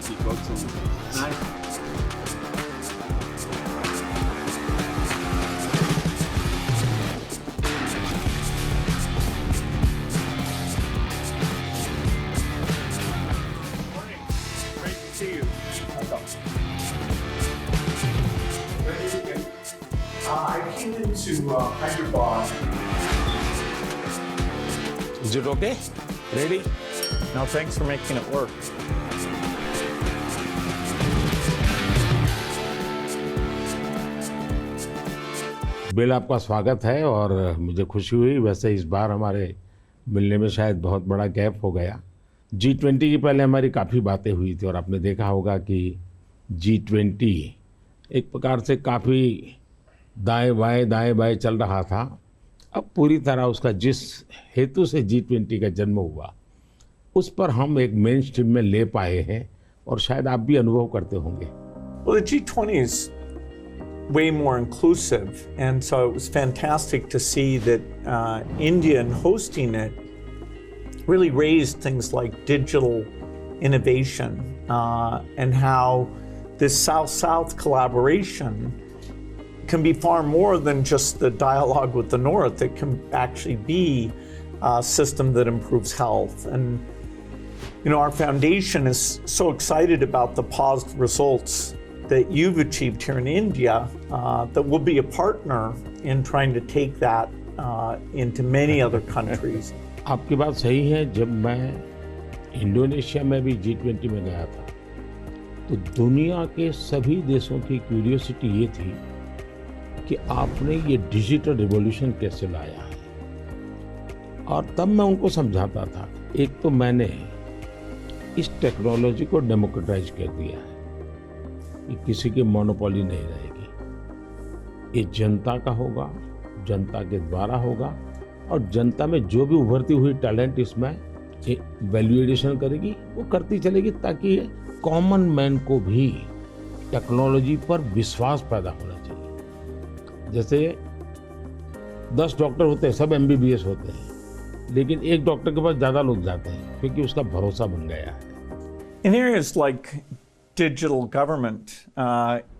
see folks. And nice. Morning. Great to see you. Where did you get? I came into Hyderabad. Is it okay? Ready? No, thanks for making it work. Bill, आपका स्वागत है और मुझे खुशी हुई। वैसे इस बार हमारे मिलने में शायद बहुत बड़ा गैप हो गया। G20 की पहले हमारी काफ़ी बातें हुई थी और आपने देखा होगा कि G20 एक प्रकार से काफ़ी दाएं बाएं चल रहा था। अब पूरी तरह उसका जिस हेतु से G20 का जन्म हुआ उस पर हम एक मेन स्ट्रीम में ले पाए हैं और शायद आप भी अनुभव करते होंगे। Well, the G20 is way more inclusive, and so it was fantastic to see that India, in hosting it, really raised things like digital innovation and how this South-South collaboration can be far more than just the dialogue with the North. It can actually be a system that improves health. And you know, our foundation is so excited about the positive results that you've achieved here in India that we'll be a partner in trying to take that into many other countries. आपकी बात सही है। जब मैं Indonesia में भी G20 में गया था तो दुनिया के सभी देशों की क्यूरियोसिटी ये थी कि आपने ये डिजिटल रिवॉल्यूशन कैसे लाया है। और तब मैं उनको समझाता था, एक तो मैंने इस टेक्नोलॉजी को डेमोक्रेटाइज कर दिया है, ये किसी की मोनोपोली नहीं रहेगी, ये जनता का होगा, जनता के द्वारा होगा और जनता में जो भी उभरती हुई टैलेंट इसमें वैल्यू एडिशन करेगी वो करती चलेगी, ताकि कॉमन मैन को भी टेक्नोलॉजी पर विश्वास पैदा होना चाहिए। जैसे 10 डॉक्टर होते हैं, सब MBBS होते हैं, लेकिन एक डॉक्टर के पास ज़्यादा लोग जाते हैं क्योंकि उसका भरोसा बन गया है। In areas like digital government,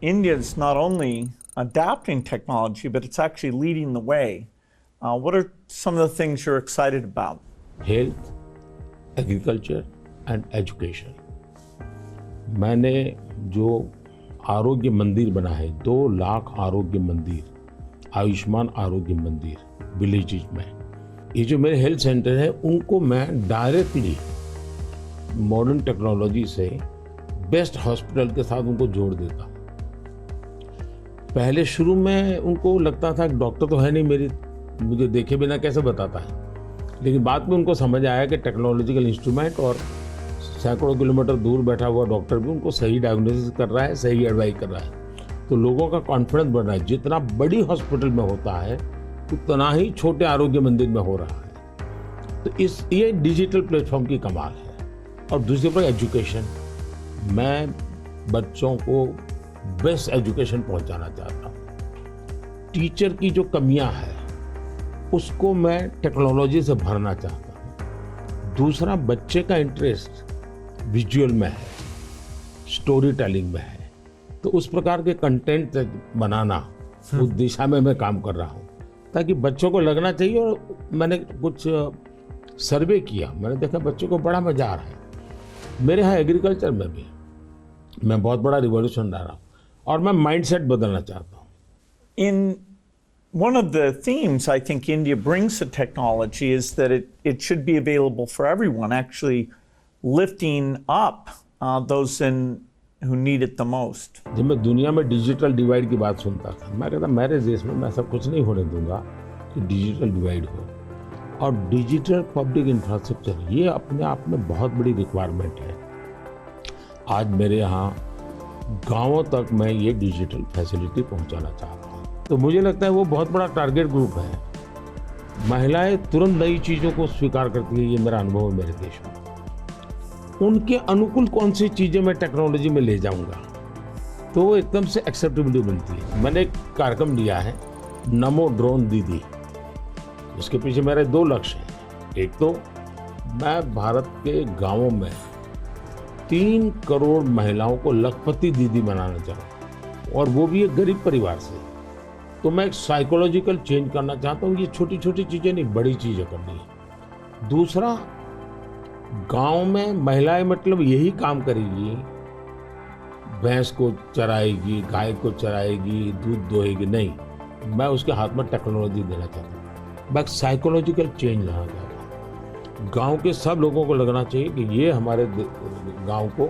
India is not only adapting technology, but it's actually leading the way. What are some of the things you're excited about? Health, agriculture and education. मैंने जो आरोग्य मंदिर बना है, 2 लाख आरोग्य मंदिर, आयुष्मान आरोग्य मंदिर विलेजेस में, ये जो मेरे हेल्थ सेंटर है उनको मैं डायरेक्टली मॉडर्न टेक्नोलॉजी से बेस्ट हॉस्पिटल के साथ उनको जोड़ देता हूँ। पहले शुरू में उनको लगता था कि डॉक्टर तो है नहीं, मुझे देखे बिना कैसे बताता है, लेकिन बाद में उनको समझ आया कि टेक्नोलॉजिकल इंस्ट्रूमेंट और सैकड़ों किलोमीटर दूर बैठा हुआ डॉक्टर भी उनको सही डायग्नोसिस कर रहा है, सही एडवाइस कर रहा है। तो लोगों का कॉन्फिडेंस बढ़ रहा है। जितना बड़ी हॉस्पिटल में होता है उतना ही छोटे आरोग्य मंदिर में हो रहा है। तो ये डिजिटल प्लेटफॉर्म की कमाल है। और दूसरी पर एजुकेशन, मैं बच्चों को बेस्ट एजुकेशन पहुंचाना चाहता हूँ। टीचर की जो कमियां हैं उसको मैं टेक्नोलॉजी से भरना चाहता हूँ। दूसरा, बच्चे का इंटरेस्ट विजुअल में है, स्टोरी टेलिंग में है, तो उस प्रकार के कंटेंट बनाना, उस दिशा में मैं काम कर रहा हूँ ताकि बच्चों को लगना चाहिए। और मैंने कुछ सर्वे किया, मैंने देखा बच्चों को बड़ा मजा आ रहा है। मेरे यहाँ एग्रीकल्चर में भी मैं बहुत बड़ा रिवॉल्यूशन ला रहा हूँ और मैं माइंडसेट बदलना चाहता हूँ। In one of the themes I think India brings to technology is that it should be available for everyone, actually lifting up those who need it the most. जब मैं दुनिया में डिजिटल डिवाइड की बात सुनता था, मैं कहता मेरे देश में मैं ऐसा कुछ नहीं होने दूंगा कि डिजिटल डिवाइड हो। और डिजिटल पब्लिक इंफ्रास्ट्रक्चर ये अपने आप में बहुत बड़ी रिक्वायरमेंट है। आज मेरे यहाँ गांवों तक मैं ये डिजिटल फैसिलिटी पहुंचाना चाहता हूँ। तो मुझे लगता है वो बहुत बड़ा टारगेट ग्रुप है। महिलाएं तुरंत नई चीज़ों को स्वीकार करती है, ये मेरा अनुभव है मेरे देश में। उनके अनुकूल कौन सी चीज़ें मैं टेक्नोलॉजी में ले जाऊंगा तो वो एकदम से एक्सेप्टेबिलिटी बनती है। मैंने एक कार्यक्रम लिया है, नमो ड्रोन दीदी। उसके पीछे मेरे 2 लक्ष्य हैं। एक तो मैं भारत के गांवों में 3 करोड़ महिलाओं को लखपति दीदी बनाना चाहूँ, और वो भी एक गरीब परिवार से। तो मैं एक साइकोलॉजिकल चेंज करना चाहता हूँ। ये छोटी छोटी चीज़ें नहीं, बड़ी चीज़ें करनी है। दूसरा, गांव में महिलाएं मतलब यही काम करेगी, भैंस को चराएगी, गाय को चराएगी, दूध दोहेगी, नहीं। मैं उसके हाथ में टेक्नोलॉजी देना चाहता हूँ। मैं साइकोलॉजिकल चेंज लाना चाहता हूँ। गांव के सब लोगों को लगना चाहिए कि ये हमारे गांव को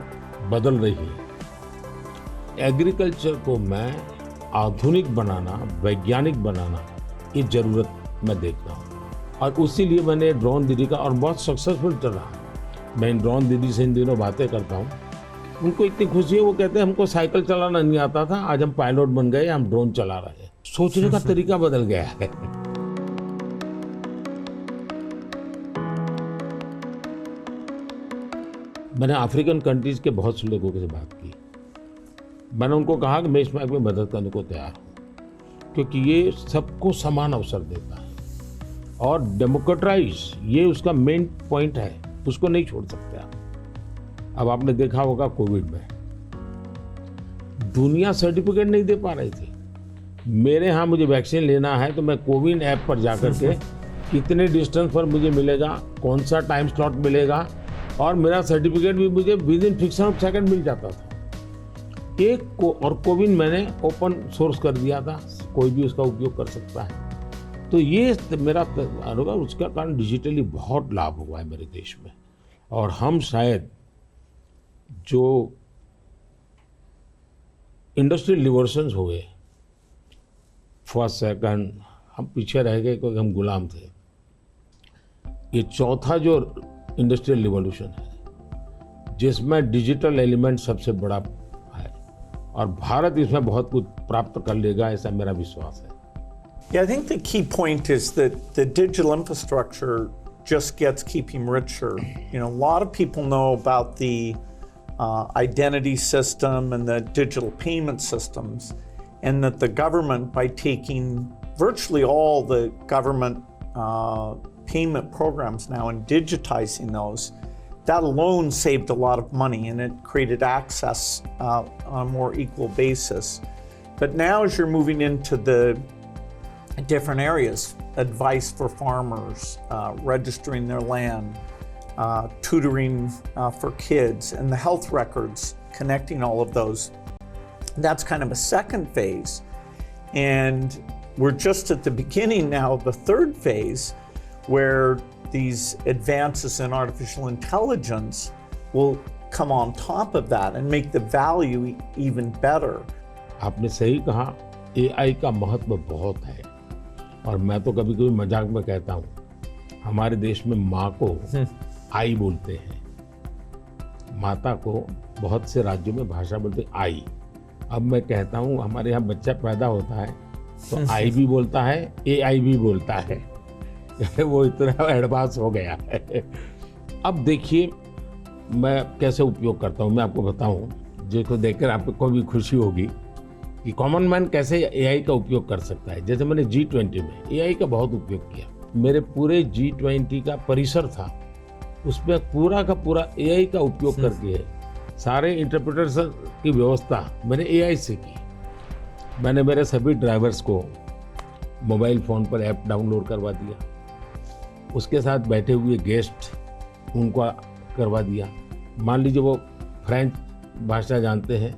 बदल रही है। एग्रीकल्चर को मैं आधुनिक बनाना, वैज्ञानिक बनाना, ये जरूरत मैं देखता हूँ। और उसी लिए मैंने ड्रोन दीदी का, और बहुत सक्सेसफुल चला। मैं ड्रोन दीदी से इन दिनों बातें करता हूँ, उनको इतनी खुशी है, वो कहते हैं हमको साइकिल चलाना नहीं आता था, आज हम पायलट बन गए, हम ड्रोन चला रहे हैं। सोचने का तरीका बदल गया है। मैंने अफ्रीकन कंट्रीज के बहुत से लोगों से बात की। मैंने उनको कहा कि मैं इसमें आपकी मदद करने को तैयार हूँ, क्योंकि ये सबको समान अवसर देता है और डेमोक्रेटाइज, ये उसका मेन पॉइंट है, उसको नहीं छोड़ सकते आप। अब आपने देखा होगा कोविड में दुनिया सर्टिफिकेट नहीं दे पा रही थी। मेरे यहाँ मुझे वैक्सीन लेना है तो मैं कोविन ऐप पर जाकर के कितने डिस्टेंस पर मुझे मिलेगा, कौन सा टाइम स्लॉट मिलेगा, और मेरा सर्टिफिकेट भी मुझे within fraction of second मिल जाता था। और कोविन मैंने ओपन सोर्स कर दिया था, कोई भी उसका उपयोग कर सकता है। तो ये मेरा होगा, उसका कारण डिजिटली बहुत लाभ हुआ है मेरे देश में। और हम शायद जो इंडस्ट्रियल रिवॉल्यूशंस हुए, फर्स्ट सेकंड, हम पीछे रह गए क्योंकि हम गुलाम थे। ये चौथा जो इंडस्ट्रियल रिवॉल्यूशन है, जिसमें डिजिटल एलिमेंट सबसे बड़ा है, और भारत इसमें बहुत कुछ प्राप्त कर लेगा, ऐसा मेरा विश्वास है। Yeah, I think the key point is that the digital infrastructure just gets keeping richer. You know, a lot of people know about the identity system and the digital payment systems, and that the government, by taking virtually all the government payment programs now and digitizing those, that alone saved a lot of money and it created access on a more equal basis. But now as you're moving into the different areas, advice for farmers, registering their land, tutoring for kids, and the health records, connecting all of those, that's kind of a second phase. And we're just at the beginning now of the third phase, where these advances in artificial intelligence will come on top of that and make the value even better. आपने सही कहा, AI का महत्व बहुत है। और मैं तो कभी कभी मजाक में कहता हूँ, हमारे देश में माँ को आई बोलते हैं, माता को बहुत से राज्यों में भाषा बोलते हैं आई। अब मैं कहता हूँ हमारे यहाँ बच्चा पैदा होता है तो आई भी बोलता है, AI भी बोलता है। वो इतना एडवांस हो गया है। अब देखिए मैं कैसे उपयोग करता हूँ, मैं आपको बताऊँ, जिसको देखकर आपको भी खुशी होगी कि कॉमन मैन कैसे AI का उपयोग कर सकता है। जैसे मैंने G20 में AI का बहुत उपयोग किया। मेरे पूरे G20 का परिसर था, उसमें पूरा का पूरा AI का उपयोग करके सारे इंटरप्रिटेशन की व्यवस्था मैंने AI से की। मैंने मेरे सभी ड्राइवर्स को मोबाइल फ़ोन पर ऐप डाउनलोड करवा दिया, उसके साथ बैठे हुए गेस्ट उनको करवा दिया। मान लीजिए वो फ्रेंच भाषा जानते हैं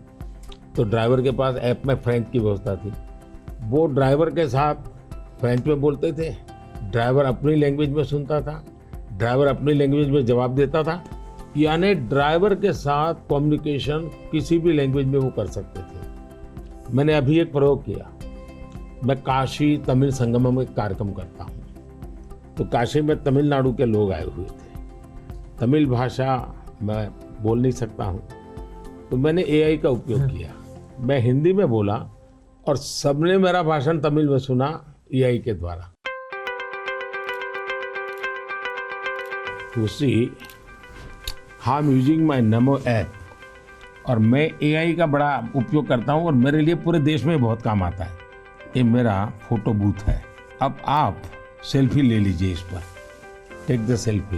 तो ड्राइवर के पास ऐप में फ्रेंच की व्यवस्था थी, वो ड्राइवर के साथ फ्रेंच में बोलते थे, ड्राइवर अपनी लैंग्वेज में सुनता था, ड्राइवर अपनी लैंग्वेज में जवाब देता था। यानी ड्राइवर के साथ कम्युनिकेशन किसी भी लैंग्वेज में वो कर सकते थे। मैंने अभी एक प्रयोग किया, मैं काशी तमिल संगमम में कार्यक्रम करता हूँ, तो काशी में तमिलनाडु के लोग आए हुए थे, तमिल भाषा मैं बोल नहीं सकता हूँ, तो मैंने AI का उपयोग किया। मैं हिंदी में बोला और सबने मेरा भाषण तमिल में सुना AI के द्वारा। उसी I am using my NaMo app, और मैं AI का बड़ा उपयोग करता हूँ और मेरे लिए पूरे देश में बहुत काम आता है। ये मेरा फोटो बूथ है। अब आप सेल्फी ले लीजिए इस पर, take the selfie.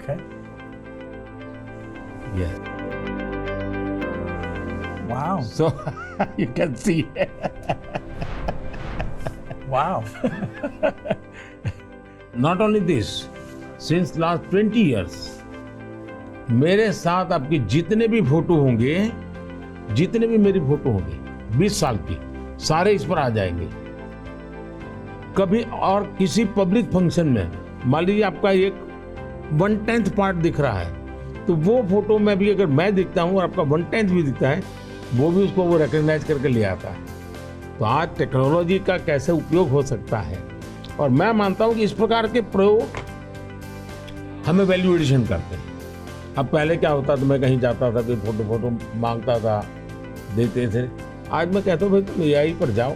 Okay. Yes. Wow. So you can see. Wow. Not only this, since last 20 years, मेरे साथ आपके जितने भी फोटो होंगे, जितने भी मेरी फोटो होंगे 20 साल की, सारे इस पर आ जाएंगे। कभी और किसी पब्लिक फंक्शन में मान लीजिए आपका एक 1/10 पार्ट दिख रहा है, तो वो फोटो में भी अगर मैं दिखता हूँ और आपका 1/10 भी दिखता है, वो भी उसको वो रिकॉग्नाइज करके ले आता है। तो आज टेक्नोलॉजी का कैसे उपयोग हो सकता है, और मैं मानता हूँ कि इस प्रकार के प्रयोग हमें वैल्यू एडिशन करते हैं। अब पहले क्या होता था, मैं कहीं जाता था, कोई फोटो मांगता था, देते थे। आज मैं कहता हूँ भाई तुम AI पर जाओ,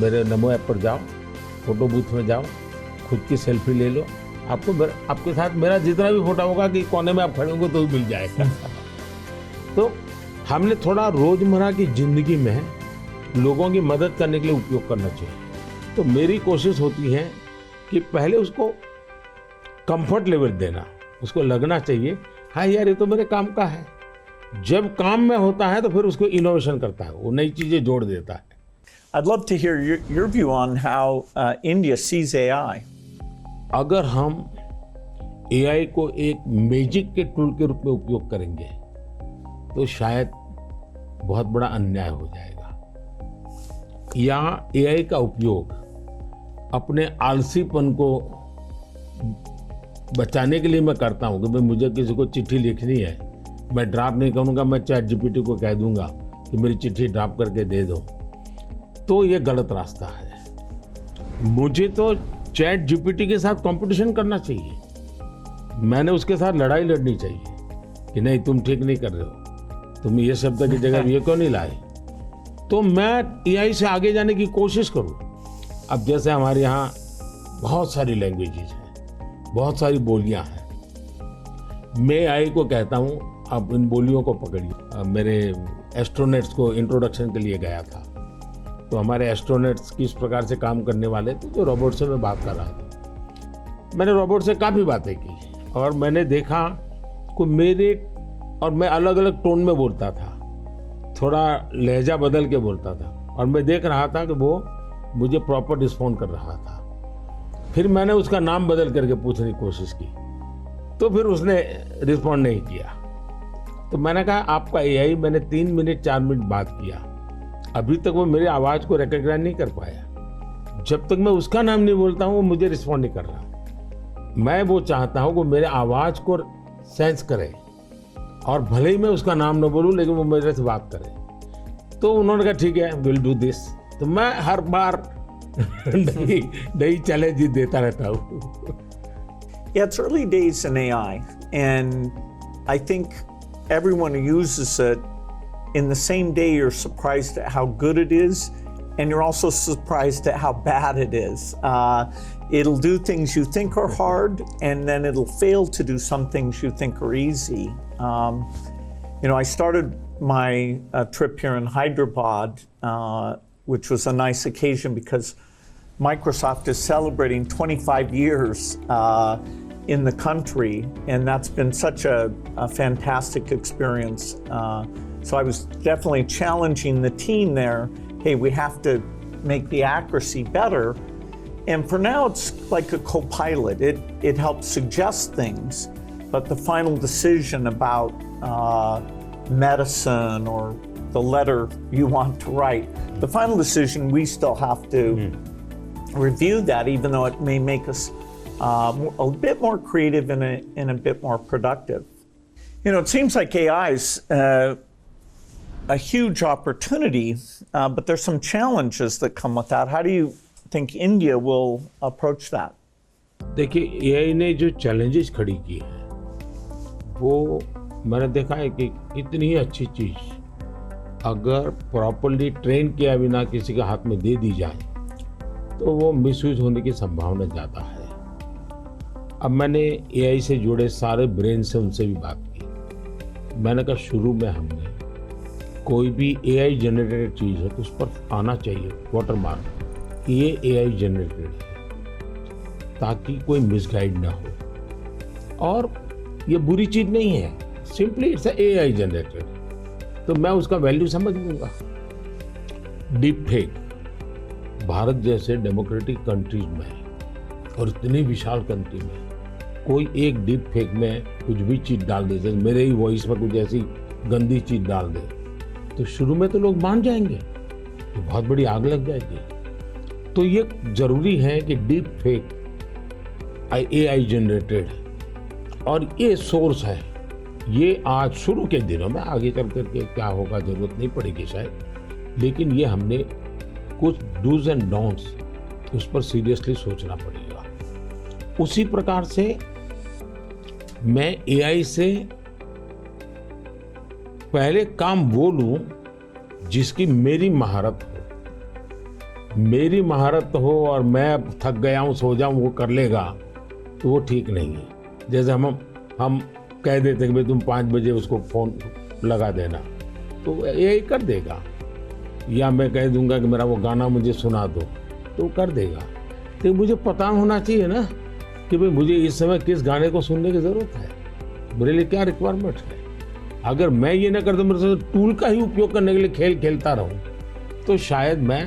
मेरे नमो ऐप पर जाओ, फोटो बूथ में जाओ, खुद की सेल्फी ले लो, आपको आपके साथ मेरा जितना भी फोटो होगा कि कोने में आप खड़े होंगे तो भी मिल जाएगा। तो हमने थोड़ा रोजमर्रा की जिंदगी में लोगों की मदद करने के लिए उपयोग करना चाहिए। तो मेरी कोशिश होती है कि पहले उसको कंफर्ट लेवल देना, उसको लगना चाहिए हाँ यार ये तो मेरे काम का है। जब काम में होता है तो फिर उसको इनोवेशन करता है, वो नई चीजें जोड़ देता है। I'd love to hear your view on how India sees AI. अगर हम AI को एक मैजिक के टूल के रूप में उपयोग करेंगे तो शायद बहुत बड़ा अन्याय हो जाएगा। या AI का उपयोग अपने आलसीपन को बचाने के लिए मैं करता हूँ कि भाई मुझे किसी को चिट्ठी लिखनी है, मैं ड्राफ्ट नहीं करूँगा, मैं ChatGPT को कह दूंगा कि मेरी चिट्ठी ड्राफ्ट करके दे दो, तो ये गलत रास्ता है। मुझे तो ChatGPT के साथ कंपटीशन करना चाहिए, मैंने उसके साथ लड़ाई लड़नी चाहिए कि नहीं तुम ठीक नहीं कर रहे हो, तुम ये शब्द की जगह ये क्यों नहीं लाए, तो मैं AI से आगे जाने की कोशिश करूँ। अब जैसे हमारे यहाँ बहुत सारी लैंग्वेजेस हैं, बहुत सारी बोलियां हैं, मैं AI को कहता हूँ आप इन बोलियों को पकड़िए। मेरे एस्ट्रोनॉट्स को इंट्रोडक्शन के लिए गया था, तो हमारे एस्ट्रोनॉट्स किस प्रकार से काम करने वाले थे, तो रोबोट से मैं बात कर रहा था। मैंने रोबोट से काफ़ी बातें की और मैंने देखा कि मैं अलग अलग टोन में बोलता था, थोड़ा लहजा बदल के बोलता था, और मैं देख रहा था कि वो मुझे प्रॉपर रिस्पॉन्ड कर रहा था। फिर मैंने उसका नाम बदल करके पूछने की कोशिश की, तो फिर उसने रिस्पॉन्ड नहीं किया। तो मैंने कहा आपका AI, मैंने 3 मिनट 4 मिनट बात किया, अभी तक वो मेरी आवाज़ को रिकॉग्नाइज नहीं कर पाया। जब तक मैं उसका नाम नहीं बोलता हूँ वो मुझे रिस्पॉन्ड नहीं कर रहा। मैं वो चाहता हूँ कि मेरे आवाज़ को सेंस करे, और भले ही मैं उसका नाम न बोलूँ लेकिन वो मेरे से बात करे। तो उन्होंने कहा ठीक है, विल डू दिस। तो मैं हर बार नई चैलेंज देता रहता हूँ। Yeah, it's early days in AI, and I think everyone who uses it, in the same day you're surprised at how good it is, and you're also surprised at how bad it is. It'll do things you think are hard, and then it'll fail to do some things you think are easy. I started my trip here in Hyderabad, which was a nice occasion because Microsoft is celebrating 25 years in the country, and that's been such a fantastic experience. So I was definitely challenging the team there. Hey, we have to make the accuracy better. And for now, it's like a co-pilot. It helps suggest things, but the final decision about medicine or the letter you want to write, the final decision, we still have to review that, even though it may make us a bit more creative and a bit more productive. It seems like AI is a huge opportunity, but there's some challenges that come with that. How do you think India will approach that? देखिए, AI ने जो challenges खड़ी की है वो मैंने देखा है कि इतनी ही अच्छी चीज अगर प्रॉपर्ली ट्रेन किया बिना किसी के हाथ में दे दी जाए तो वो मिसयूज होने की संभावना ज़्यादा है। अब मैंने AI से जुड़े सारे ब्रेन से उनसे भी बात की। मैंने कहा शुरू में हमने कोई भी AI जनरेटेड चीज़ है तो उस पर आना चाहिए वाटरमार्क कि ये AI जनरेटेड है, ताकि कोई मिसगाइड ना हो। और ये बुरी चीज नहीं है, सिंपली इट्स AI जनरेटेड, तो मैं उसका वैल्यू समझ लूंगा। डीप फेक भारत जैसे डेमोक्रेटिक कंट्रीज में और इतनी विशाल कंट्री में कोई एक डीप फेक में कुछ भी चीज डाल दे, जैसे मेरे ही वॉइस में कुछ ऐसी गंदी चीज डाल दे, तो शुरू में तो लोग मान जाएंगे, तो बहुत बड़ी आग लग जाएगी। तो ये जरूरी है कि डीप फेक AI जनरेटेड और ये सोर्स है, ये आज शुरू के दिनों में, आगे चल करके क्या होगा जरूरत नहीं पड़ेगी शायद, लेकिन ये हमने कुछ डूज एंड डोंट्स उस पर सीरियसली सोचना पड़ेगा। उसी प्रकार से मैं AI से पहले काम वो लूं जिसकी मेरी महारत हो। मेरी महारत हो और मैं थक गया हूं, सो जाऊं, वो कर लेगा, तो वो ठीक नहीं है। जैसे हम कह देते कि भाई तुम 5 बजे उसको फोन लगा देना, तो AI कर देगा, या मैं कह दूंगा कि मेरा वो गाना मुझे सुना दो, तो कर देगा। तो मुझे पता होना चाहिए ना कि भाई मुझे इस समय किस गाने को सुनने की जरूरत है, मेरे लिए क्या रिक्वायरमेंट है। अगर मैं ये ना कर दूं, मेरे से टूल का ही उपयोग करने के लिए खेल खेलता रहूं, तो शायद मैं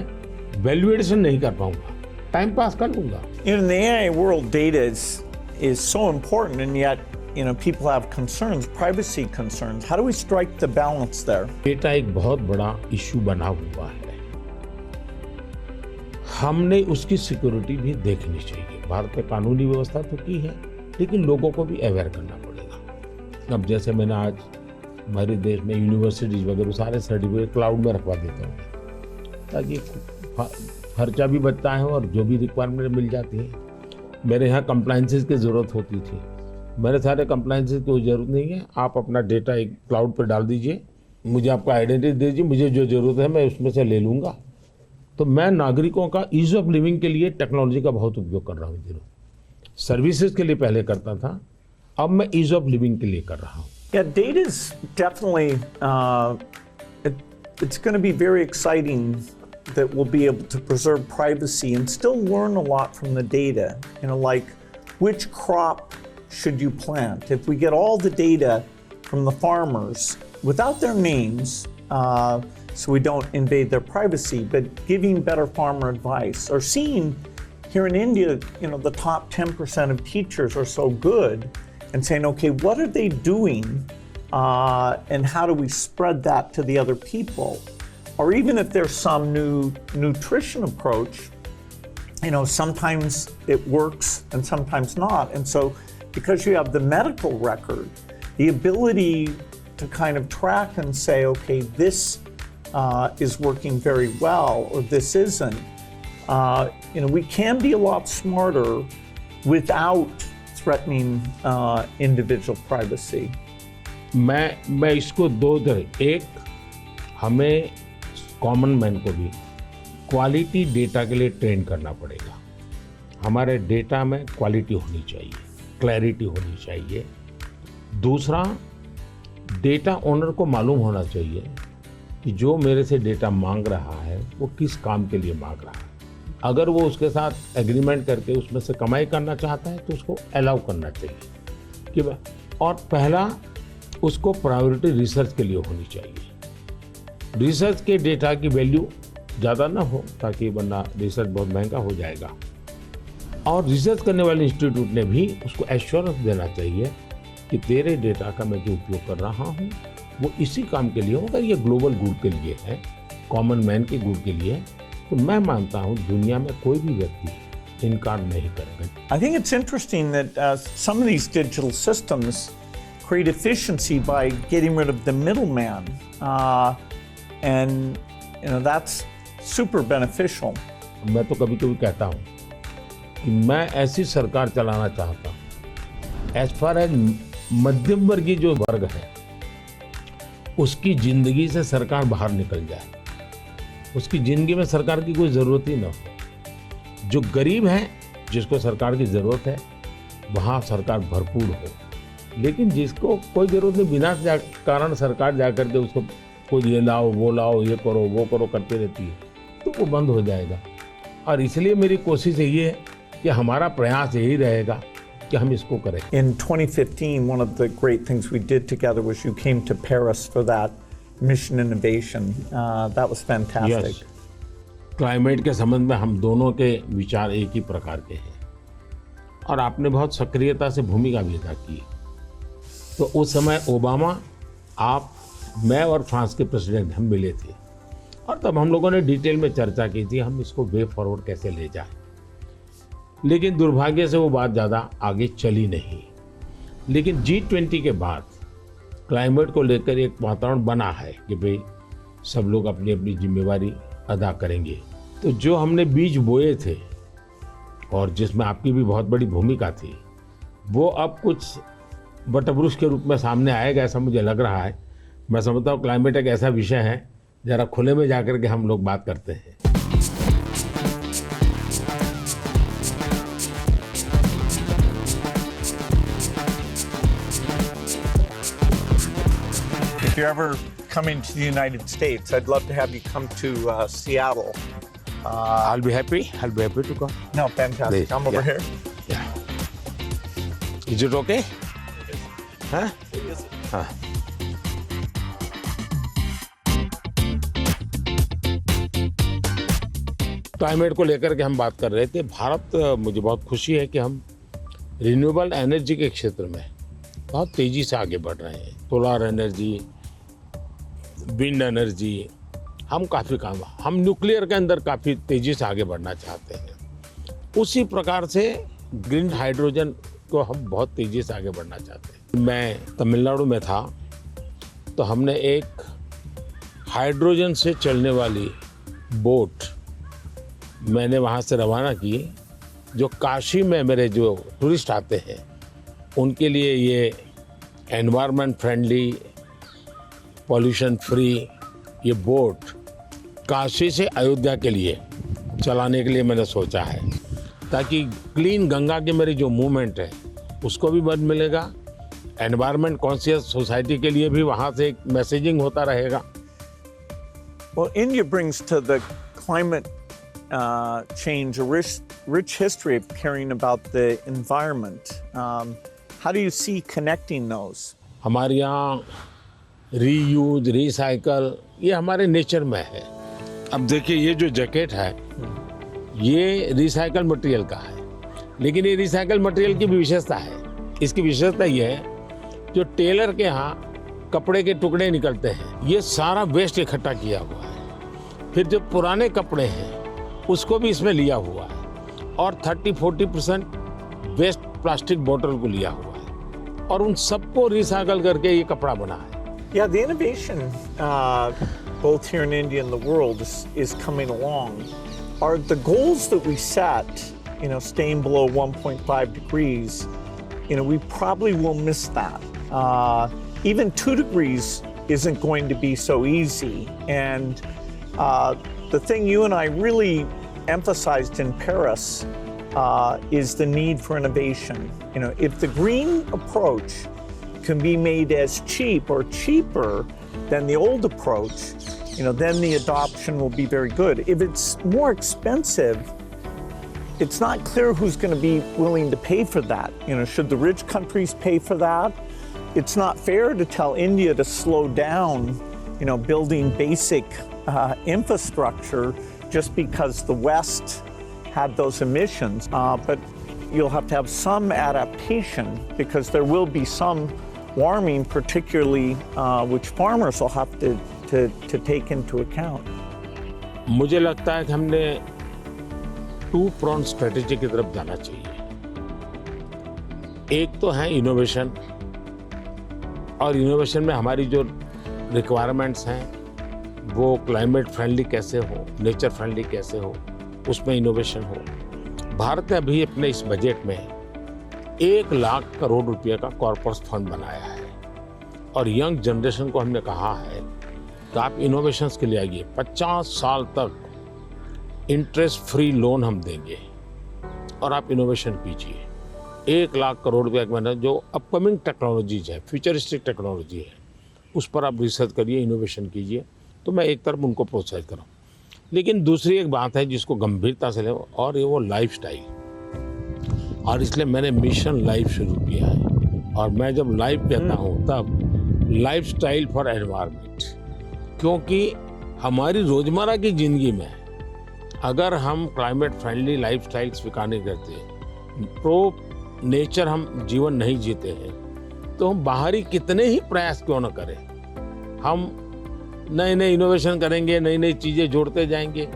वैल्यूएशन नहीं कर पाऊंगा, टाइम पास कर लूंगा। In the AI world, data is so important, and yet, people have concerns, privacy concerns. How do we strike the balance there? Data एक बहुत बड़ा इश्यू बना हुआ है, हमने उसकी सिक्योरिटी भी देखनी चाहिए। भारत में कानूनी व्यवस्था तो की है, लेकिन लोगों को भी अवेयर करना पड़ेगा। अब जैसे मैंने आज हमारे देश में यूनिवर्सिटीज वगैरह सारे सर्टिफिकेट क्लाउड में रखवा देता हूँ, ताकि खर्चा भी बचता है और जो भी रिक्वायरमेंट मिल जाती है। मेरे यहाँ कंप्लाइंसेस की ज़रूरत होती थी, मेरे सारे कंप्लाइंसेस की कोई ज़रूरत नहीं है, आप अपना डेटा एक क्लाउड पर डाल दीजिए, मुझे आपका आइडेंटिटी दीजिए, मुझे जो ज़रूरत है मैं उसमें से ले लूँगा। तो मैं नागरिकों का ईज ऑफ लिविंग के लिए टेक्नोलॉजी का बहुत उपयोग कर रहा हूँ। दिनों सर्विसेज के लिए पहले करता था, अब मैं ईज ऑफ लिविंग के लिए कर रहा हूँ। Yeah, data is definitely, it's going to be very exciting that we'll be able to preserve privacy and still learn a lot from the data. Like which crop should you plant? If we get all the data from the farmers without their names, so we don't invade their privacy, but giving better farmer advice, or seeing here in India, the top 10% of teachers are so good, and saying, okay, what are they doing, and how do we spread that to the other people? Or even if there's some new nutrition approach, sometimes it works and sometimes not. And so because you have the medical record, the ability to kind of track and say, okay, this is working very well, or this isn't, we can be a lot smarter without threatening individual privacy. मैं इसको दो तरह, एक हमें common man को भी quality data के लिए ट्रेन करना पड़ेगा। हमारे डेटा में क्वालिटी होनी चाहिए, क्लैरिटी होनी चाहिए। दूसरा, डेटा ओनर को मालूम होना चाहिए कि जो मेरे से डेटा मांग रहा है वो किस काम के लिए मांग रहा है। अगर वो उसके साथ एग्रीमेंट करके उसमें से कमाई करना चाहता है तो उसको अलाउ करना चाहिए कि और पहला, उसको प्रायोरिटी रिसर्च के लिए होनी चाहिए। रिसर्च के डेटा की वैल्यू ज़्यादा ना हो, ताकि वरना रिसर्च बहुत महंगा हो जाएगा। और रिसर्च करने वाले इंस्टीट्यूट ने भी उसको एश्योरेंस देना चाहिए कि तेरे डेटा का मैं जो उपयोग कर रहा हूँ वो इसी काम के लिए होगा, ये ग्लोबल गुड के लिए है, कॉमन मैन के गुड के लिए। तो मैं मानता हूँ दुनिया में कोई भी व्यक्ति इनकार नहीं करेगा। I think it's interesting that some of these digital systems create efficiency by getting rid of the middleman, and that's super beneficial. मैं तो कभी कभी कहता हूँ कि मैं ऐसी सरकार चलाना चाहता हूँ एज फार एज मध्यम वर्गीय जो वर्ग है उसकी जिंदगी से सरकार बाहर निकल जाए, उसकी जिंदगी में सरकार की कोई ज़रूरत ही ना हो। जो गरीब है जिसको सरकार की ज़रूरत है वहाँ सरकार भरपूर हो, लेकिन जिसको कोई ज़रूरत नहीं, बिना कारण सरकार जा कर के उसको कोई ये लाओ वो लाओ, ये करो वो करो करती रहती है, तो वो बंद हो जाएगा। और इसलिए मेरी कोशिश यही है कि हमारा प्रयास यही रहेगा कि हम इसको करें। In 2015, one of the great things we did together was you came to Paris for that mission innovation. That was fantastic. Climate के संबंध में हम दोनों के विचार एक ही प्रकार के हैं और आपने बहुत सक्रियता से भूमिका भी अदा की। तो उस समय ओबामा, आप, मैं और फ्रांस के प्रेसिडेंट हम मिले थे और तब हम लोगों ने डिटेल में चर्चा की थी हम इसको वे फॉरवर्ड कैसे ले जाएं। लेकिन दुर्भाग्य से वो बात ज़्यादा आगे चली नहीं। लेकिन G20 के बाद क्लाइमेट को लेकर एक वातावरण बना है कि भाई सब लोग अपनी अपनी जिम्मेवारी अदा करेंगे। तो जो हमने बीज बोए थे और जिसमें आपकी भी बहुत बड़ी भूमिका थी, वो अब कुछ वटवृक्ष के रूप में सामने आएगा, ऐसा मुझे लग रहा है। मैं समझता हूँ क्लाइमेट एक ऐसा विषय है, ज़रा खुले में जाकर के हम लोग बात करते हैं। If you're ever coming to the United States, I'd love to have you come to Seattle. I'll be happy to come. No, fantastic. I'm over here. Yeah. Is it okay? Huh? हाँ। Climate को लेकर के हम बात कर रहे थे। भारत, मुझे बहुत खुशी है कि हम रिन्यूएबल एनर्जी के क्षेत्र में बहुत तेजी से आगे बढ़ रहे हैं। सोलर एनर्जी, विंड एनर्जी, हम काफ़ी काम, हम न्यूक्लियर के अंदर काफ़ी तेजी से आगे बढ़ना चाहते हैं। उसी प्रकार से ग्रीन हाइड्रोजन को हम बहुत तेजी से आगे बढ़ना चाहते हैं। मैं तमिलनाडु में था तो हमने एक हाइड्रोजन से चलने वाली बोट मैंने वहाँ से रवाना की, जो काशी में मेरे जो टूरिस्ट आते हैं उनके लिए ये एनवायरनमेंट फ्रेंडली, पॉल्यूशन फ्री ये बोट काशी से अयोध्या के लिए चलाने के लिए मैंने सोचा है, ताकि क्लीन गंगा की मेरी जो मूवमेंट है उसको भी मदद मिलेगा, एनवायरनमेंट कॉन्शियस सोसाइटी के लिए भी वहाँ से एक मैसेजिंग होता रहेगा। Well, India brings to the climate change a rich history of caring about the environment. How do you see connecting those? हमारे यहाँ रीयूज, रिसाइकल ये हमारे नेचर में है। अब देखिए ये जो जैकेट है ये रिसाइकल मटेरियल का है, लेकिन ये रिसाइकल मटेरियल की भी विशेषता है। इसकी विशेषता ये है, जो टेलर के यहाँ कपड़े के टुकड़े निकलते हैं ये सारा वेस्ट इकट्ठा किया हुआ है। फिर जो पुराने कपड़े हैं उसको भी इसमें लिया हुआ है और 30-40% वेस्ट प्लास्टिक बोतल को लिया हुआ है और उन सबको रिसाइकल करके ये कपड़ा बना है। Yeah, the innovation both here in India and the world is coming along. Are the goals that we set, staying below 1.5 degrees, we probably will miss that. Even 2 degrees isn't going to be so easy. And the thing you and I really emphasized in Paris is the need for innovation. If the green approach can be made as cheap or cheaper than the old approach, then the adoption will be very good. If it's more expensive, it's not clear who's going to be willing to pay for that. Should the rich countries pay for that? It's not fair to tell India to slow down, building basic infrastructure just because the West had those emissions. But you'll have to have some adaptation because there will be some warming, particularly which farmers will have to take into account. मुझे लगता है कि हमने 2-pronged strategy की तरफ जाना चाहिए। एक तो है इनोवेशन, और इनोवेशन में हमारी जो रिक्वायरमेंट्स हैं वो क्लाइमेट फ्रेंडली कैसे हो, नेचर फ्रेंडली कैसे हो, उसमें इनोवेशन हो। भारत ने अभी अपने इस बजट में 1 लाख करोड़ रुपए का कॉर्पस फंड बनाया है और यंग जनरेशन को हमने कहा है कि आप इनोवेशंस के लिए आइए। 50 साल तक इंटरेस्ट फ्री लोन हम देंगे और आप इनोवेशन कीजिए। 1 लाख करोड़ रुपए का जो अपकमिंग टेक्नोलॉजीज है, फ्यूचरिस्टिक टेक्नोलॉजी है, उस पर आप रिसर्च करिए, इनोवेशन कीजिए। तो मैं एक तरफ उनको प्रोत्साहित करूँ, लेकिन दूसरी एक बात है जिसको गंभीरता से लें, और ये वो लाइफस्टाइल। और इसलिए मैंने मिशन लाइफ शुरू किया है। और मैं जब लाइफ कहता हूँ तब लाइफस्टाइल फॉर एनवायरनमेंट, क्योंकि हमारी रोजमर्रा की जिंदगी में अगर हम क्लाइमेट फ्रेंडली लाइफस्टाइल स्वीकार नहीं करते, प्रो नेचर हम जीवन नहीं जीते हैं, तो हम बाहरी कितने ही प्रयास क्यों न करें, हम नए नए इनोवेशन करेंगे, नई नई चीजें जोड़ते जाएंगे,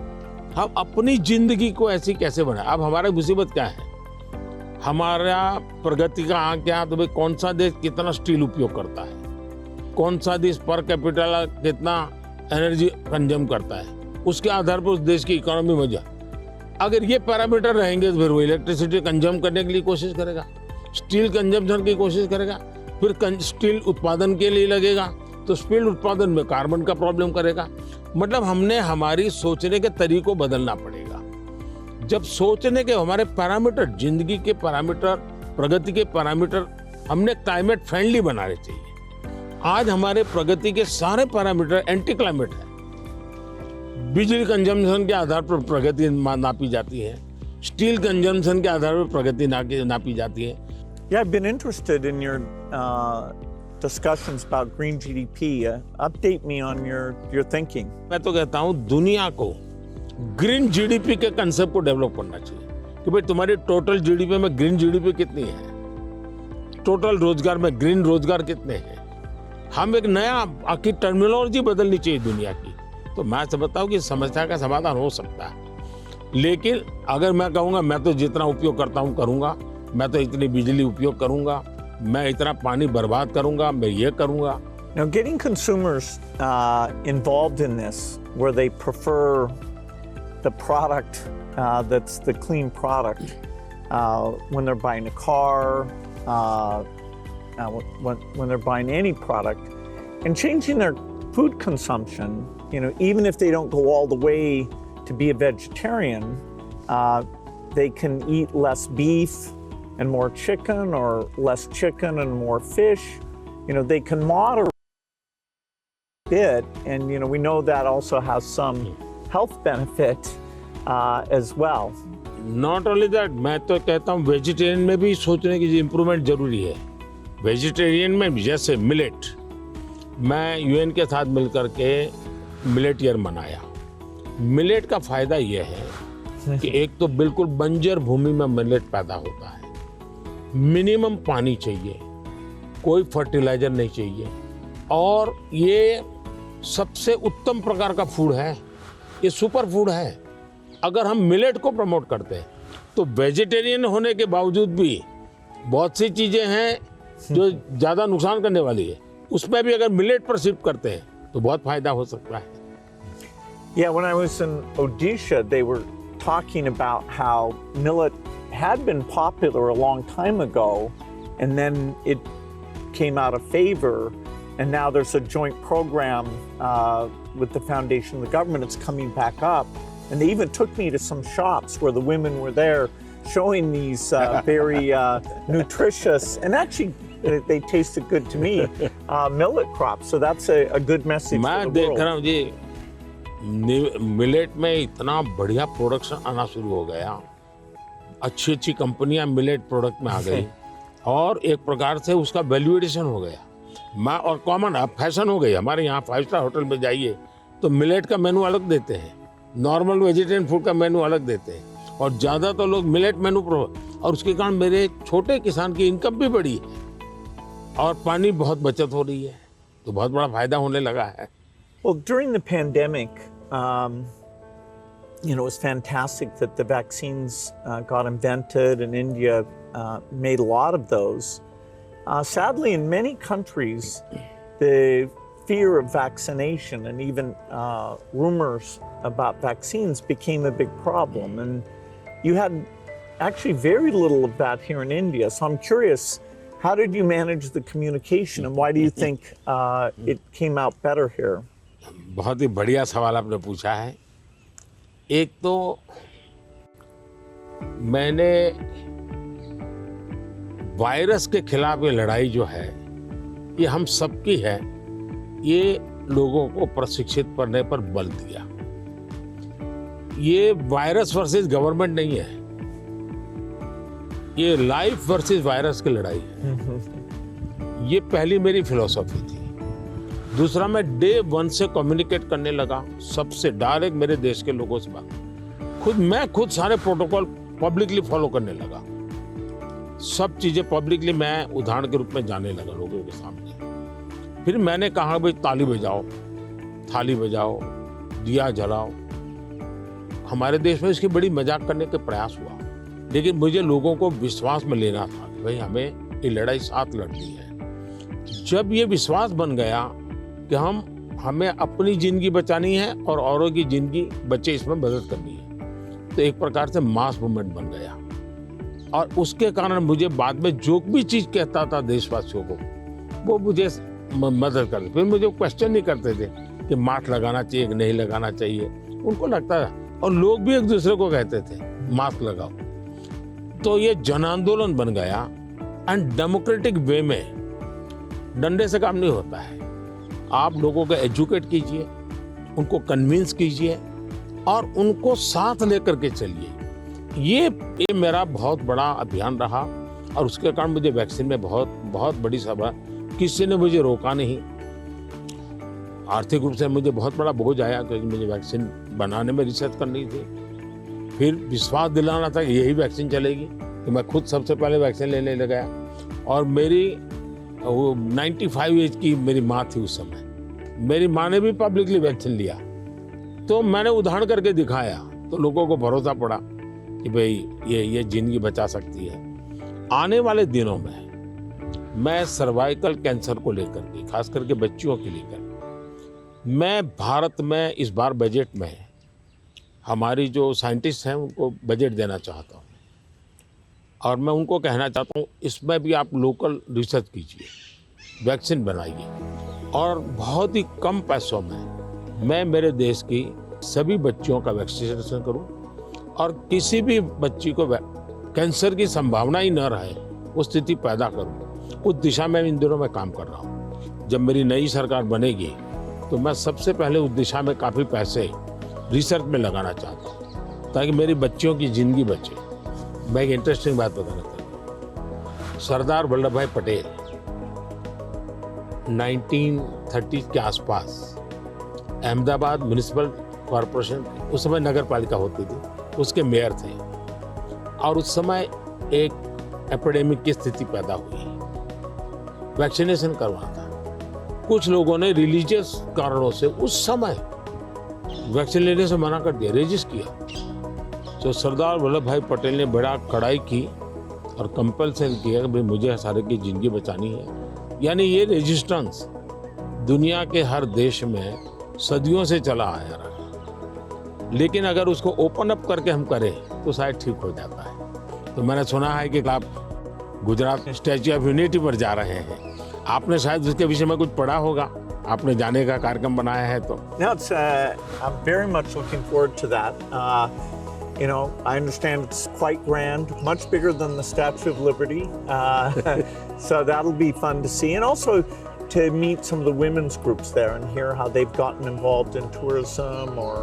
हम अपनी जिंदगी को ऐसी कैसे बनाए। अब हमारा मुसीबत क्या है, हमारा प्रगति का आंक क्या, तो भाई कौन सा देश कितना स्टील उपयोग करता है, कौन सा देश पर कैपिटल कितना एनर्जी कंज्यूम करता है, उसके आधार पर उस देश की इकोनॉमी में जा। अगर ये पैरामीटर रहेंगे तो फिर वो इलेक्ट्रिसिटी कंज्यूम करने के लिए कोशिश करेगा, स्टील कंजम्पशन की कोशिश करेगा, फिर स्टील उत्पादन के लिए लगेगा, तो स्टील उत्पादन में कार्बन का प्रॉब्लम करेगा। मतलब हमने हमारी सोचने के तरीकों बदलना पड़ेगा। जब सोचने के हमारे पैरामीटर, जिंदगी के पैरामीटर, प्रगति के पैरामीटर हमने क्लाइमेट फ्रेंडली बनाने चाहिए। आज हमारे प्रगति के सारे पैरामीटर एंटी क्लाइमेट है। बिजली कंजम्पशन के आधार पर प्रगति नापी जाती है, स्टील कंजम्पशन के आधार पर प्रगति नापी जाती है। Yeah, I've been interested in your discussions about green GDP. Update me on your thinking. मैं तो कहता हूँ दुनिया को ग्रीन जीडीपी के कंसेप्ट को डेवलप करना चाहिए कि भाई तुम्हारी टोटल जीडीपी में ग्रीन जीडीपी कितनी है, टोटल रोजगार में ग्रीन रोजगार कितने हैं। हम एक नया आखिर टर्मिनोलॉजी बदलनी चाहिए दुनिया की। तो मैं समझता हूँ कि समस्या का समाधान हो सकता है, लेकिन अगर मैं कहूँगा मैं तो जितना उपयोग करता हूँ करूँगा, मैं तो इतनी बिजली उपयोग करूँगा, मैं इतना पानी बर्बाद करूँगा, मैं ये करूँगा। Now, getting consumers involved in this, where they prefer the product that's the clean product when they're buying a car, when they're buying any product, and changing their food consumption. You know, even if they don't go all the way to be a vegetarian, they can eat less beef and more chicken, or less chicken and more fish. You know, they can moderate a bit, and you know, we know that also has some health benefit as well. Not only that, मैं तो कहता हूँ vegetarian में भी सोचने की improvement जरूरी है। वेजिटेरियन में जैसे मिलेट, मैं यूएन के साथ मिलकर के मिलेट ईयर मनाया। मिलेट का फायदा यह है कि एक तो बिल्कुल बंजर भूमि में मिलेट पैदा होता है, मिनिमम पानी चाहिए, कोई फर्टिलाइजर नहीं चाहिए, और ये सबसे उत्तम प्रकार का फूड है, ये सुपर फूड है। अगर हम मिलेट को प्रमोट करते हैं तो वेजिटेरियन होने के बावजूद भी बहुत सी चीजें हैं जो ज्यादा नुकसान करने वाली है, उसमें भी अगर मिलेट पर शिफ्ट करते हैं तो बहुत फायदा हो सकता है। Yeah, when I was in Odisha, they were talking about how millet had been popular a long time ago, and then it came out of favor, and now there's a joint program with the foundation and the government. It's coming back up, and they even took me to some shops where the women were there showing these very nutritious, and actually they tasted good to me, millet crops. So that's a good message मैं for the देख world. रहा हूँ जी, millet में इतना बढ़िया production आना शुरू हो गया, अच्छी अच्छी कंपनियां मिलेट प्रोडक्ट में आ गई, और एक प्रकार से उसका वैल्यू एडिशन हो गया। मैं और कॉमन अब फैशन हो गई। हमारे यहाँ 5 स्टार होटल में जाइए तो मिलेट का मेनू अलग देते हैं, नॉर्मल वेजिटेरियन फूड का मेनू अलग देते हैं, और ज़्यादा तो लोग मिलेट मेनू और उसके कारण मेरे छोटे किसान की इनकम भी बढ़ी है और पानी बहुत बचत हो रही है, तो बहुत बड़ा फायदा होने लगा है। Well, during the pandemic, you know, it was fantastic that the vaccines got invented, and India made a lot of those. Sadly, in many countries, the fear of vaccination and even rumors about vaccines became a big problem. And you had actually very little of that here in India. So I'm curious, how did you manage the communication, and why do you think it came out better here? बहुत ही बढ़िया सवाल आपने पूछा है। एक तो मैंने virus के खिलाफ ये लड़ाई जो है ये हम सबकी है, ये लोगों को प्रशिक्षित करने पर बल दिया। ये वायरस वर्सेस गवर्नमेंट नहीं है, ये लाइफ वर्सेस वायरस की लड़ाई है। ये पहली मेरी फिलॉसफी थी। दूसरा, मैं डे 1 से कम्युनिकेट करने लगा सबसे डायरेक्ट, मेरे देश के लोगों से बात। मैं खुद सारे प्रोटोकॉल पब्लिकली फॉलो करने लगा। सब चीजें पब्लिकली मैं उदाहरण के रूप में जाने लगा लोगों के सामने। फिर मैंने कहा भाई ताली बजाओ, थाली बजाओ, दिया जलाओ। हमारे देश में इसकी बड़ी मजाक करने के प्रयास हुआ, लेकिन मुझे लोगों को विश्वास में लेना था कि भाई हमें ये लड़ाई साथ लड़नी है। जब ये विश्वास बन गया कि हमें अपनी जिंदगी बचानी है और औरों की जिंदगी बचे, इसमें मदद करनी है, तो एक प्रकार से मास मूवमेंट बन गया। और उसके कारण मुझे बाद में जो भी चीज कहता था देशवासियों को, वो मुझे मदद करते। फिर मुझे क्वेश्चन नहीं करते थे कि मास्क लगाना चाहिए कि नहीं लगाना चाहिए, उनको लगता था। और लोग भी एक दूसरे को कहते थे मास्क लगाओ। तो ये जन आंदोलन बन गया। एंड डेमोक्रेटिक वे में डंडे से काम नहीं होता है। आप लोगों को एजुकेट कीजिए, उनको कन्विंस कीजिए और उनको साथ लेकर के चलिए। ये मेरा बहुत बड़ा अभियान रहा और उसके कारण मुझे वैक्सीन में बहुत बड़ी सभा, किसी ने मुझे रोका नहीं। आर्थिक रूप से मुझे बहुत बड़ा बोझ आया क्योंकि मुझे वैक्सीन बनाने में रिसर्च करनी थी। फिर विश्वास दिलाना था कि यही वैक्सीन चलेगी, तो मैं खुद सबसे पहले वैक्सीन लेने लगा। और मेरी 95 एज की मेरी माँ थी उस समय। मेरी माँ ने भी पब्लिकली वैक्सीन लिया, तो मैंने उदाहरण करके दिखाया, तो लोगों को भरोसा पड़ा कि भाई ये जिंदगी बचा सकती है। आने वाले दिनों में मैं सर्वाइकल कैंसर को लेकर के, खास करके बच्चियों के लेकर, मैं भारत में इस बार बजट में हमारी जो साइंटिस्ट हैं उनको बजट देना चाहता हूँ। और मैं उनको कहना चाहता हूँ इसमें भी आप लोकल रिसर्च कीजिए, वैक्सीन बनाइए और बहुत ही कम पैसों में मैं मेरे देश की सभी बच्चियों का वैक्सीनेशन करूँ और किसी भी बच्ची को कैंसर की संभावना ही न रहे वो स्थिति पैदा करूँ। उस दिशा में इन दिनों मैं काम कर रहा हूँ। जब मेरी नई सरकार बनेगी तो मैं सबसे पहले उस दिशा में काफ़ी पैसे रिसर्च में लगाना चाहता हूँ ताकि मेरी बच्चियों की जिंदगी बचे। मैं एक इंटरेस्टिंग बात बताना चाहता हूँ। सरदार वल्लभ भाई पटेल 1930 के आसपास अहमदाबाद म्युनिसिपल कॉरपोरेशन, उस समय नगर पालिका होती थी, उसके मेयर थे। और उस समय एक एपिडेमिक की स्थिति पैदा हुई, वैक्सीनेशन करवाना था। कुछ लोगों ने रिलीजियस कारणों से उस समय वैक्सीन लेने से मना कर दिया, रेजिस्ट किया। तो सरदार वल्लभ भाई पटेल ने बड़ा कड़ाई की और कंपल्सन किया कि भाई मुझे सारे की जिंदगी बचानी है। यानी ये रेजिस्टेंस दुनिया के हर देश में सदियों से चला आया रहा, लेकिन अगर उसको ओपन अप करके हम करें तो शायद ठीक हो जाता है। तो मैंने सुना है कि आप गुजरात में स्टैच्यू ऑफ यूनिटी पर जा रहे हैं, आपने शायद उसके विषय में कुछ पढ़ा होगा, आपने जाने का कार्यक्रम बनाया है तो। No, I'm very much looking forward to that. You know, I understand it's quite grand, much bigger than the Statue of Liberty. So that'll be fun to see. And also to meet some of the women's groups there and hear how they've gotten involved in tourism or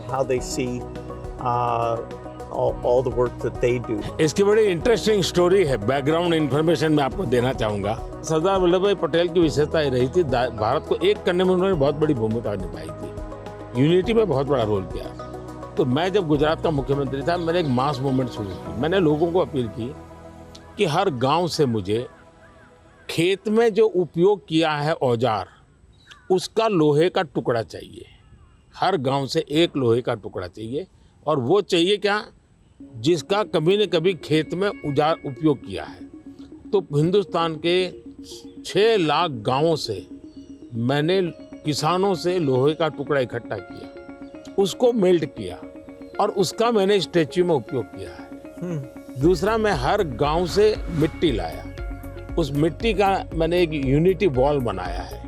how they see all the work that they do. इसकी बड़ी interesting story है, background information मैं आपको देना चाहूँगा। सरदार वल्लभ भाई पटेल की विशेषता ये रही थी, भारत को एक करने में उन्होंने बहुत बड़ी भूमिका निभाई थी, यूनिटी में बहुत बड़ा रोल किया। तो मैं जब गुजरात का मुख्यमंत्री था, मैंने एक मास मूवमेंट शुरू की। मैंने लोगों को अपील की कि हर गांव से मुझे खेत में जो उपयोग किया है औजार, उसका लोहे का टुकड़ा चाहिए। हर गांव से एक लोहे का टुकड़ा चाहिए, और वो चाहिए क्या, जिसका कभी न कभी खेत में औजार उपयोग किया है। तो हिंदुस्तान के 6 लाख गांवों से मैंने किसानों से लोहे का टुकड़ा इकट्ठा किया, उसको मेल्ट किया और उसका मैंने स्टैच्यू में उपयोग किया है। दूसरा, मैं हर गांव से मिट्टी लाया, उस मिट्टी का मैंने एक यूनिटी वॉल बनाया है।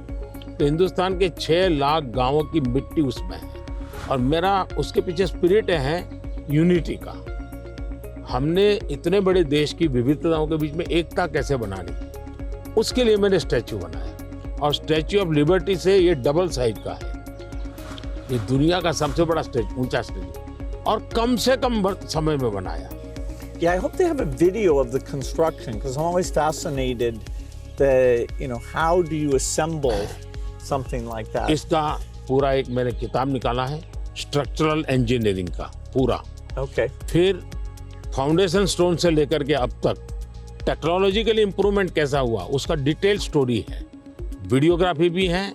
तो हिंदुस्तान के 6 लाख गांवों की मिट्टी उसमें है, और मेरा उसके पीछे स्पिरिट है यूनिटी का। हमने इतने बड़े देश की विविधताओं के बीच में एकता कैसे बनानी, उसके लिए मैंने स्टैच्यू बनाया। और स्टैच्यू ऑफ लिबर्टी से ये डबल साइज का है, ये दुनिया का सबसे बड़ा ऊंचा स्टैच्यू, और कम से कम समय में बनाया। Yeah, I hope they have a video of the construction because I'm always fascinated how do you assemble something like that? इसका पूरा एक मैंने किताब निकाला है स्ट्रक्चरल इंजीनियरिंग का पूरा। Okay. फिर फाउंडेशन स्टोन से लेकर के अब तक टेक्नोलॉजिकल इम्प्रूवमेंट कैसा हुआ उसका डिटेल स्टोरी है, वीडियोग्राफी भी है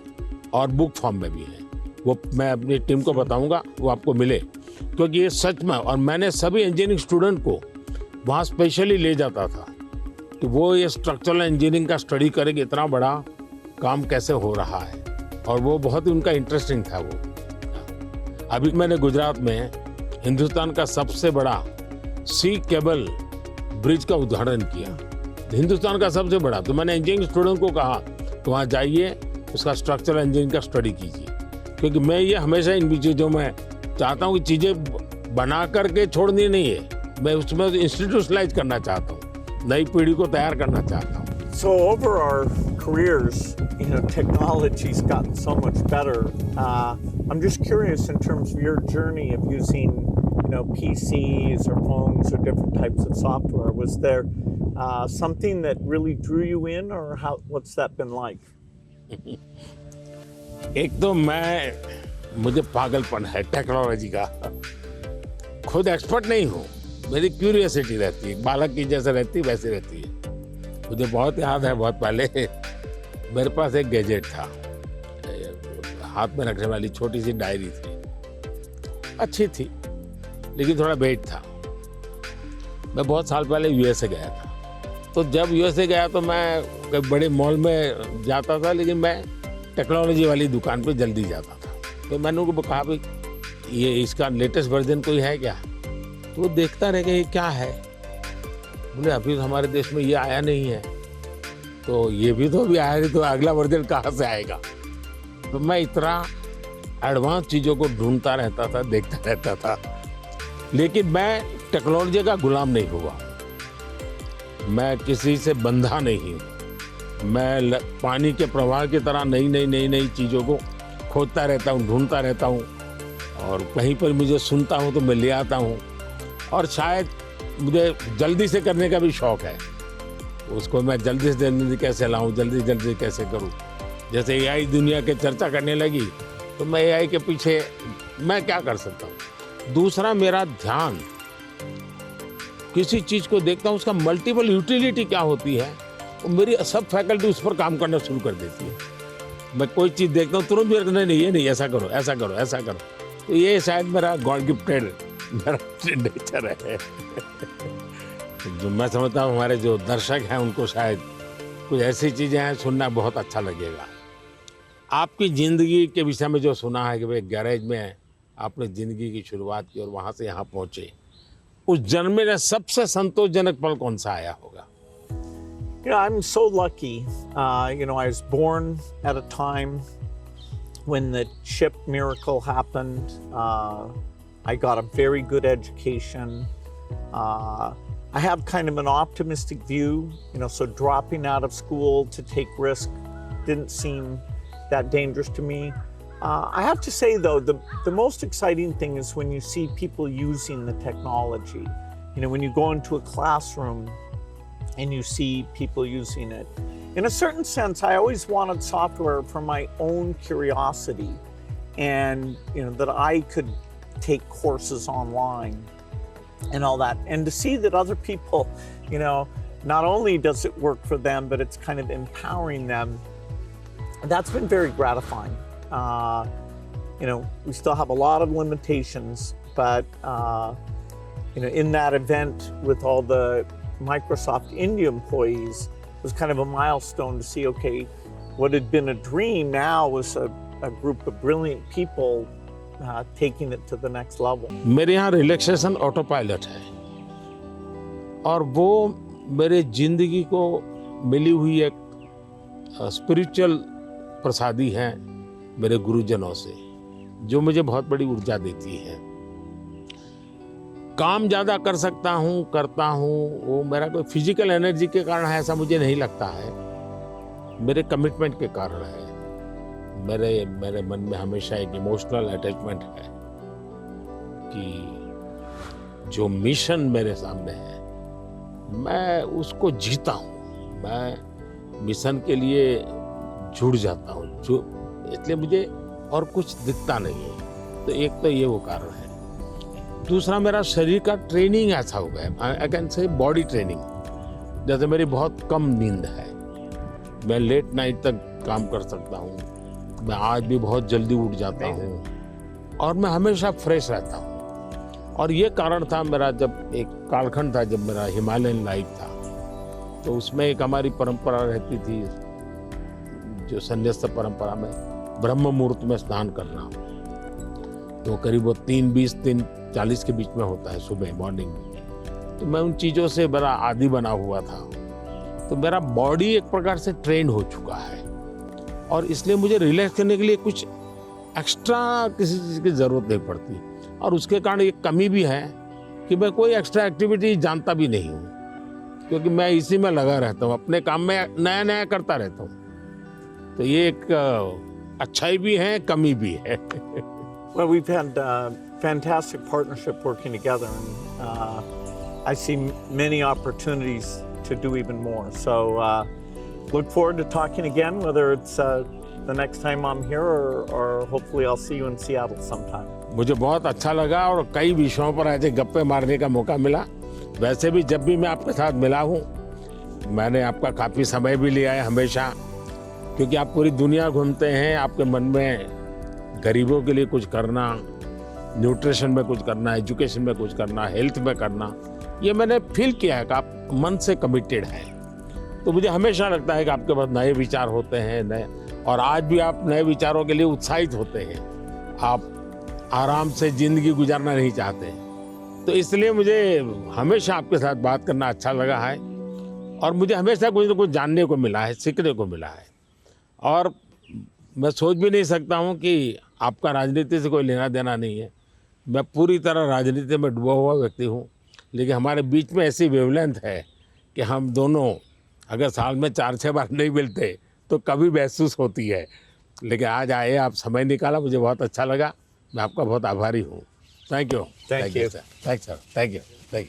और बुक फॉर्म में भी है। वो मैं अपनी टीम को बताऊंगा, वो आपको मिले, क्योंकि ये सच में, और मैंने सभी इंजीनियरिंग स्टूडेंट को वहाँ स्पेशली ले जाता था कि वो ये स्ट्रक्चरल इंजीनियरिंग का स्टडी करेंगे, इतना बड़ा काम कैसे हो रहा है, और वो बहुत ही उनका इंटरेस्टिंग था। वो अभी मैंने गुजरात में हिंदुस्तान का सबसे बड़ा सी केबल ब्रिज का उद्घाटन किया, हिंदुस्तान का सबसे बड़ा। तो मैंने इंजीनियरिंग स्टूडेंट को कहा तो वहाँ जाइए, उसका स्ट्रक्चरल इंजीनियरिंग का स्टडी कीजिए, क्योंकि मैं ये हमेशा इन चीज़ों में चाहता हूँ कि चीज़ें बना करके छोड़नी नहीं है, मैं उसमें इंस्टीट्यूशनलाइज करना चाहता हूँ, नई पीढ़ी को तैयार करना चाहता हूँ। So over our careers, technology's gotten so much better. I'm just curious in terms of your journey of using, PCs or phones or different types of software. Was there something that really drew you in, or what's that been like? एक तो मुझे पागलपन है technology का, खुद expert नहीं हूँ, मेरी क्यूरियोसिटी रहती है, बालक की जैसे रहती है वैसे रहती है। मुझे बहुत याद है, बहुत पहले मेरे पास एक गैजेट था, हाथ में रखने वाली छोटी सी डायरी थी, अच्छी थी लेकिन थोड़ा वेट था। मैं बहुत साल पहले यूएसए गया था, तो जब यूएसए गया तो मैं कई बड़े मॉल में जाता था, लेकिन मैं टेक्नोलॉजी वाली दुकान पे जल्दी जाता था। तो मैंने उनको कहा भाई ये इसका लेटेस्ट वर्जन कोई है क्या, तो वो देखता रह गया ये क्या है, बोले अभी तो हमारे देश में ये आया नहीं है, तो ये भी तो अभी आया नहीं, तो अगला वर्जन कहाँ से आएगा। तो मैं इतना एडवांस चीज़ों को ढूंढता रहता था, देखता रहता था, लेकिन मैं टेक्नोलॉजी का गुलाम नहीं हुआ, मैं किसी से बंधा नहीं हूँ। मैं पानी के प्रवाह की तरह नई चीज़ों को खोजता रहता हूँ, ढूंढता रहता हूँ, और कहीं पर मुझे सुनता हूँ तो मैं ले आता हूँ। और शायद मुझे जल्दी से करने का भी शौक़ है, उसको मैं जल्दी से जल्दी कैसे लाऊं, जल्दी कैसे करूं। जैसे एआई दुनिया के चर्चा करने लगी तो मैं एआई के पीछे मैं क्या कर सकता हूं। दूसरा, मेरा ध्यान किसी चीज़ को देखता हूं, उसका मल्टीपल यूटिलिटी क्या होती है, और मेरी सब फैकल्टी उस पर काम करना शुरू कर देती है। मैं कोई चीज़ देखता हूँ तुरंत मेरे नहीं ये नहीं, ऐसा करो ऐसा करो ऐसा करो। तो ये शायद मेरा गॉड गिफ्टेड मेरा नेचर है। जो मैं समझता हूँ हमारे जो दर्शक हैं उनको शायद कुछ ऐसी चीज़ें हैं सुनना बहुत अच्छा लगेगा। आपकी ज़िंदगी के विषय में जो सुना है कि भाई गैरेज में आपने ज़िंदगी की शुरुआत की और वहाँ से यहाँ पहुँचे, उस जन्म में सबसे संतोषजनक पल कौन सा आया होगा? I'm so lucky. I was born at a time when the chip miracle happened. I got a very good education. I have kind of an optimistic view, so dropping out of school to take risk didn't seem that dangerous to me. I have to say, though, the most exciting thing is when you see people using the technology. When you go into a classroom and you see people using it. In a certain sense, I always wanted software for my own curiosity, and that I could take courses online and all that, and to see that other people, not only does it work for them, but it's kind of empowering them. That's been very gratifying. We still have a lot of limitations, but in that event with all the Microsoft India employees, it was kind of a milestone to see, okay, what had been a dream now was a group of brilliant people taking it to the next level. मेरे यहाँ relaxation auto pilot है, और वो मेरे जिंदगी को मिली हुई एक स्पिरिचुअल प्रसादी है मेरे गुरुजनों से, जो मुझे बहुत बड़ी ऊर्जा देती है। काम ज़्यादा कर सकता हूँ, करता हूँ, वो मेरा कोई फिजिकल एनर्जी के कारण है ऐसा मुझे नहीं लगता है, मेरे कमिटमेंट के कारण है। मेरे मन में हमेशा एक इमोशनल अटैचमेंट है कि जो मिशन मेरे सामने है मैं उसको जीता हूँ। मैं मिशन के लिए जुड़ जाता हूँ, जो इसलिए मुझे और कुछ दिखता नहीं है। तो एक तो ये वो कारण है। दूसरा, मेरा शरीर का ट्रेनिंग ऐसा हो गया, I can say body training. जैसे मेरी बहुत कम नींद है, मैं लेट नाइट तक काम कर सकता हूँ, मैं आज भी बहुत जल्दी उठ जाता हूँ और मैं हमेशा फ्रेश रहता हूँ। और ये कारण था मेरा, जब एक कालखंड था जब मेरा हिमालयन लाइफ था, तो उसमें एक हमारी परंपरा रहती थी, जो संन्यास्त परंपरा में ब्रह्म मुहूर्त में स्नान करना, तो करीब वो 3:20 3:40 के बीच में होता है सुबह मॉर्निंग में। तो मैं उन चीज़ों से बड़ा आदी बना हुआ था, तो मेरा बॉडी एक प्रकार से ट्रेन हो चुका है और इसलिए मुझे रिलैक्स करने के लिए कुछ एक्स्ट्रा किसी चीज़ की ज़रूरत नहीं पड़ती। और उसके कारण एक कमी भी है कि मैं कोई एक्स्ट्रा एक्टिविटी जानता भी नहीं हूँ, क्योंकि मैं इसी में लगा रहता हूँ, अपने काम में नया नया करता रहता हूँ। तो ये एक अच्छाई भी है, कमी भी है। Well, we've had fantastic partnership working together, and I see many opportunities to do even more. So look forward to talking again, whether it's the next time I'm here or hopefully I'll see you in Seattle sometime. मुझे बहुत अच्छा लगा और कई विषयों पर ऐसे गप्पे मारने का मौका मिला। वैसे भी जब भी मैं आपके साथ मिला हूँ, मैंने आपका काफ़ी समय भी लिया है हमेशा, क्योंकि आप पूरी दुनिया घूमते हैं, आपके मन में गरीबों के लिए कुछ करना, न्यूट्रिशन में कुछ करना, एजुकेशन में कुछ करना, हेल्थ में करना, ये मैंने फील किया है कि आप मन से कमिटेड हैं। तो मुझे हमेशा लगता है कि आपके पास नए विचार होते हैं, नए, और आज भी आप नए विचारों के लिए उत्साहित होते हैं। आप आराम से ज़िंदगी गुजारना नहीं चाहते, तो इसलिए मुझे हमेशा आपके साथ बात करना अच्छा लगा है और मुझे हमेशा कुछ न कुछ जानने को मिला है, सीखने को मिला है। और मैं सोच भी नहीं सकता हूँ कि आपका राजनीति से कोई लेना देना नहीं है। मैं पूरी तरह राजनीति में डूबा हुआ व्यक्ति हूँ, लेकिन हमारे बीच में ऐसी वेवलेंथ है कि हम दोनों अगर साल में 4-6 बार नहीं मिलते तो कभी महसूस होती है। लेकिन आज आए, आप समय निकाला, मुझे बहुत अच्छा लगा। मैं आपका बहुत आभारी हूँ। Thank you. Thank you. Sir. Thank you.